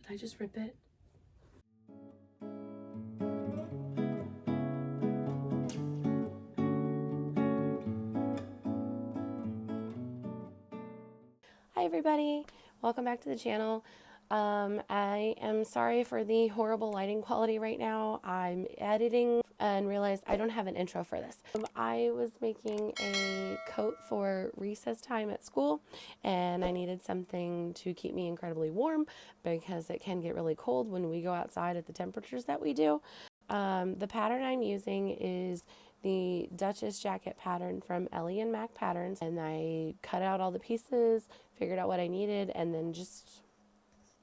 Did I just rip it? Hi everybody, welcome back to the channel. I am sorry for the horrible lighting quality right now. I'm editing and realized I don't have an intro for this. I was making a coat for recess time at school, and I needed something to keep me incredibly warm because it can get really cold when we go outside at the temperatures that we do. The pattern I'm using is the Duchess jacket pattern from Ellie and Mac Patterns, and I cut out all the pieces, figured out what I needed, and then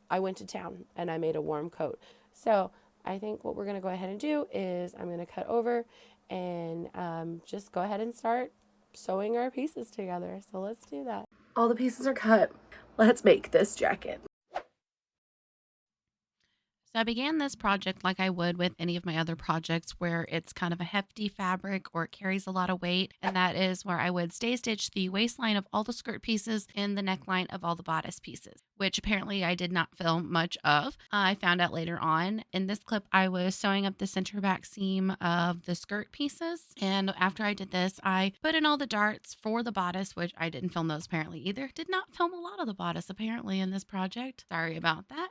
I went to town and I made a warm coat. So I think what we're going to go ahead and do is I'm going to cut over and just go ahead and start sewing our pieces together. So let's do that. All the pieces are cut. Let's make this jacket. So I began this project like I would with any of my other projects where it's kind of a hefty fabric or it carries a lot of weight. And that is where I would stay stitch the waistline of all the skirt pieces and the neckline of all the bodice pieces, which apparently I did not film much of. I found out later on. In this clip, I was sewing up the center back seam of the skirt pieces. And after I did this, I put in all the darts for the bodice, which I didn't film those apparently either. Did not film a lot of the bodice apparently in this project. Sorry about that.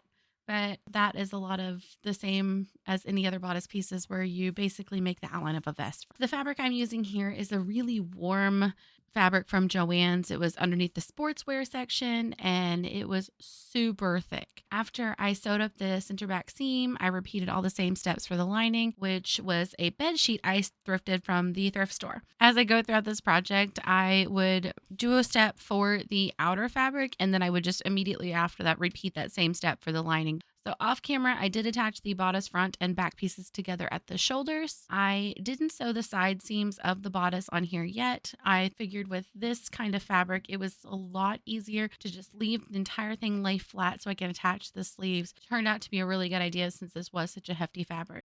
But that is a lot of the same as any other bodice pieces where you basically make the outline of a vest. The fabric I'm using here is a really warm fabric from Joann's. It was underneath the sportswear section and it was super thick. After I sewed up the center back seam, I repeated all the same steps for the lining, which was a bed sheet I thrifted from the thrift store. As I go throughout this project, I would do a step for the outer fabric and then I would just immediately after that repeat that same step for the lining. So off camera, I did attach the bodice front and back pieces together at the shoulders. I didn't sew the side seams of the bodice on here yet. I figured with this kind of fabric, it was a lot easier to just leave the entire thing lay flat so I can attach the sleeves. Turned out to be a really good idea since this was such a hefty fabric.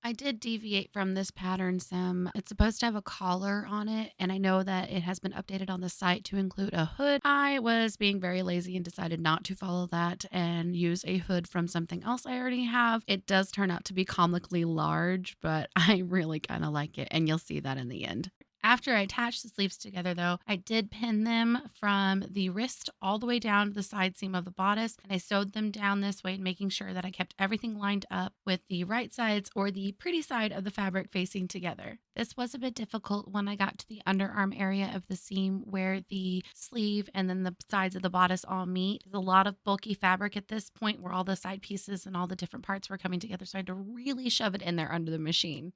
I did deviate from this pattern some. It's supposed to have a collar on it, and I know that it has been updated on the site to include a hood. I was being very lazy and decided not to follow that and use a hood from something else I already have. It does turn out to be comically large, but I really kind of like it, and you'll see that in the end. After I attached the sleeves together, though, I did pin them from the wrist all the way down to the side seam of the bodice, and I sewed them down this way, making sure that I kept everything lined up with the right sides or the pretty side of the fabric facing together. This was a bit difficult when I got to the underarm area of the seam where the sleeve and then the sides of the bodice all meet. There's a lot of bulky fabric at this point where all the side pieces and all the different parts were coming together, so I had to really shove it in there under the machine.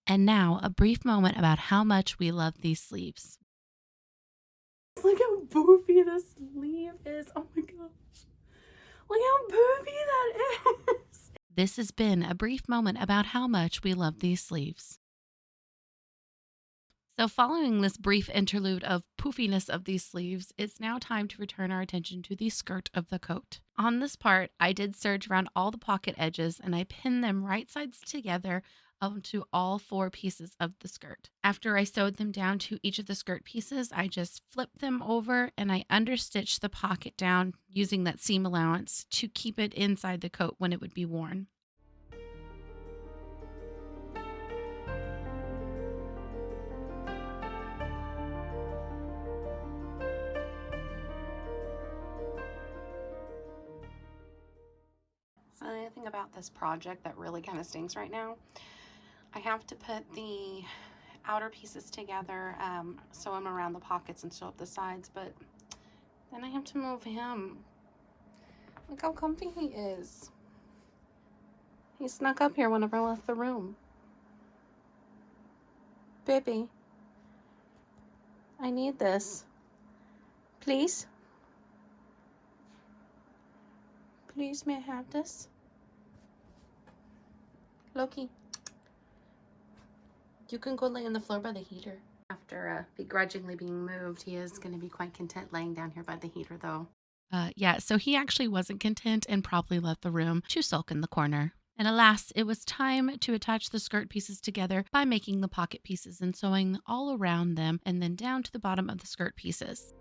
And now, a brief moment about how much we love these sleeves. Look how poofy the sleeve is. Oh my gosh. Look how poofy that is. This has been a brief moment about how much we love these sleeves. So following this brief interlude of poofiness of these sleeves, it's now time to return our attention to the skirt of the coat. On this part, I did serge around all the pocket edges and I pinned them right sides together onto all four pieces of the skirt. After I sewed them down to each of the skirt pieces, I just flipped them over and I understitched the pocket down using that seam allowance to keep it inside the coat when it would be worn. about this project that really kind of stings right now. I have to put the outer pieces together, sew them around the pockets and sew up the sides, but then I have to move him. Look how comfy he is. He snuck up here whenever I left the room. Baby, I need this. Please? Please, may I have this? Loki, you can go lay on the floor by the heater. After begrudgingly being moved, he is going to be quite content laying down here by the heater, though. Yeah, so he actually wasn't content and probably left the room to sulk in the corner. And alas, it was time to attach the skirt pieces together by making the pocket pieces and sewing all around them and then down to the bottom of the skirt pieces.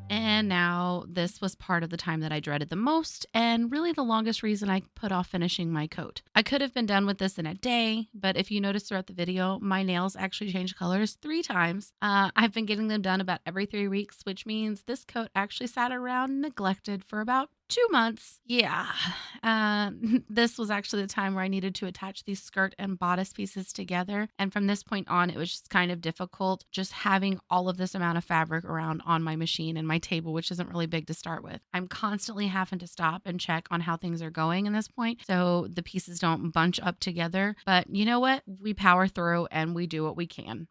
And now this was part of the time that I dreaded the most, and really the longest reason I put off finishing my coat. I could have been done with this in a day, but if you notice throughout the video, my nails actually changed colors 3 times. I've been getting them done about every 3 weeks, which means this coat actually sat around neglected for about 2 months. Yeah. This was actually the time where I needed to attach these skirt and bodice pieces together. And from this point on, it was just kind of difficult just having all of this amount of fabric around on my machine and my table, which isn't really big to start with. I'm constantly having to stop and check on how things are going in this point so the pieces don't bunch up together. But you know what? We power through and we do what we can.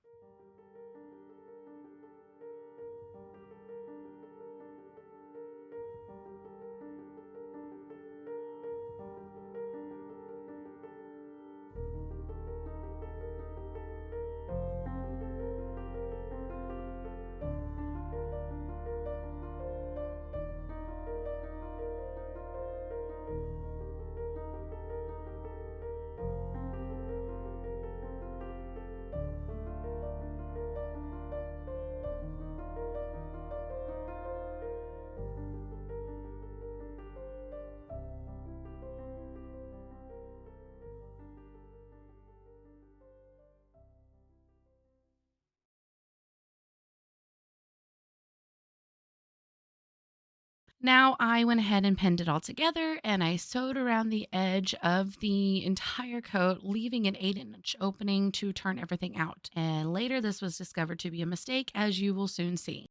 Now I went ahead and pinned it all together and I sewed around the edge of the entire coat, leaving an 8-inch opening to turn everything out. And later this was discovered to be a mistake, as you will soon see.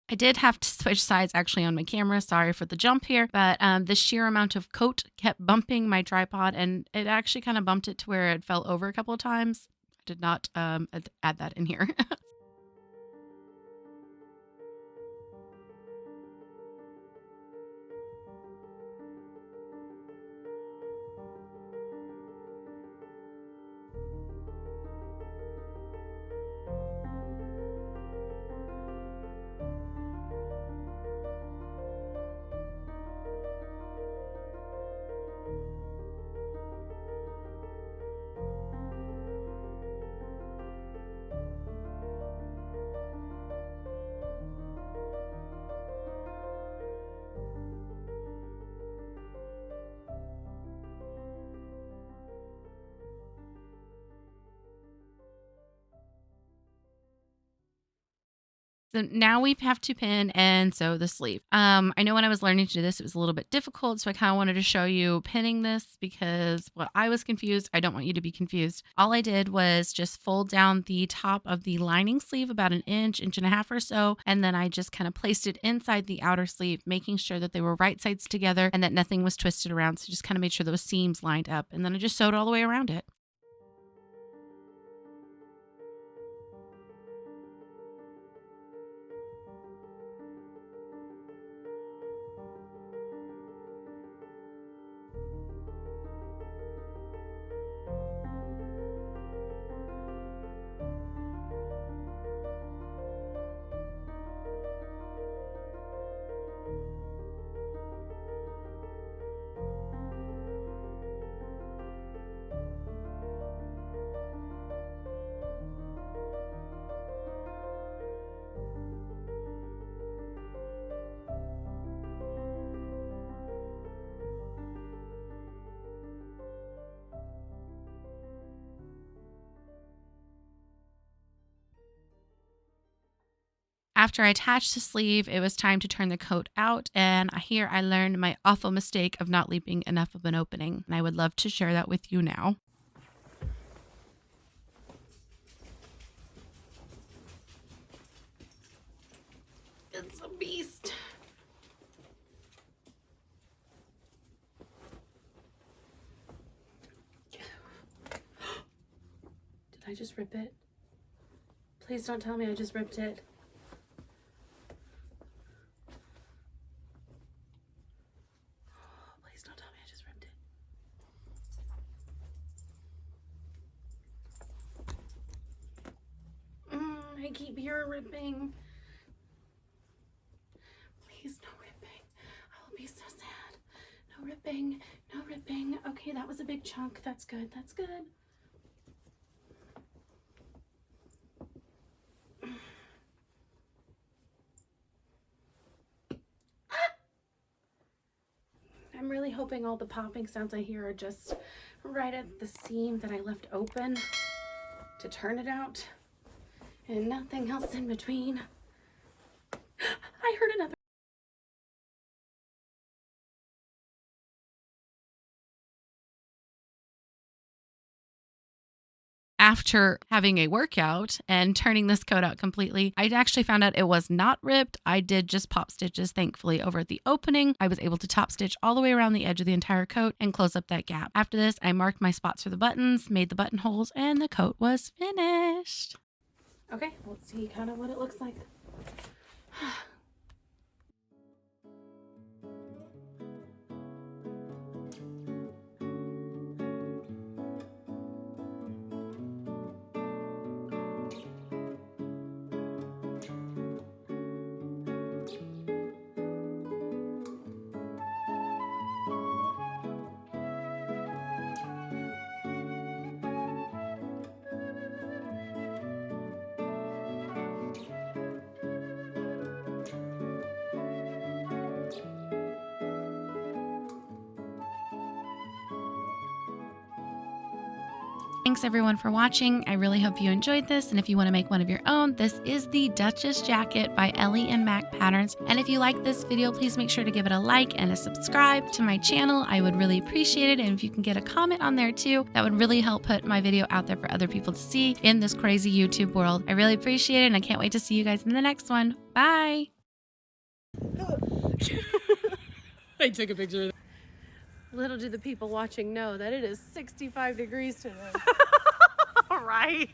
I did have to switch sides actually on my camera. Sorry for the jump here, but the sheer amount of coat kept bumping my tripod and it actually kind of bumped it to where it fell over a couple of times. I did not add that in here. So now we have to pin and sew the sleeve. I know when I was learning to do this, it was a little bit difficult. So I kind of wanted to show you pinning this because I was confused. I don't want you to be confused. All I did was just fold down the top of the lining sleeve about an inch, inch and a half or so. And then I just kind of placed it inside the outer sleeve, making sure that they were right sides together and that nothing was twisted around. So just kind of made sure those seams lined up. And then I just sewed all the way around it. After I attached the sleeve, it was time to turn the coat out, and here I learned my awful mistake of not leaving enough of an opening, and I would love to share that with you now. It's a beast. Did I just rip it? Please don't tell me I just ripped it. Please don't tell me I just ripped it. I keep hearing ripping. Please, no ripping. I will be so sad. No ripping. No ripping. Okay, that was a big chunk. That's good. That's good. I'm really hoping all the popping sounds I hear are just right at the seam that I left open to turn it out and nothing else in between. I heard another. After having a workout and turning this coat out completely, I actually found out it was not ripped. I did just pop stitches, thankfully, over at the opening. I was able to top stitch all the way around the edge of the entire coat and close up that gap. After this, I marked my spots for the buttons, made the buttonholes, and the coat was finished. Okay, let's see kind of what it looks like. Thanks everyone for watching. I really hope you enjoyed this, and if you want to make one of your own, this is the Duchess jacket by Ellie and Mac Patterns. And if you like this video, please make sure to give it a like and a subscribe to my channel. I would really appreciate it, and if you can get a comment on there too, that would really help put my video out there for other people to see in this crazy YouTube world. I really appreciate it, and I can't wait to see you guys in the next one. Bye! I took a picture of that. Little do the people watching know that it is 65 degrees today. Right.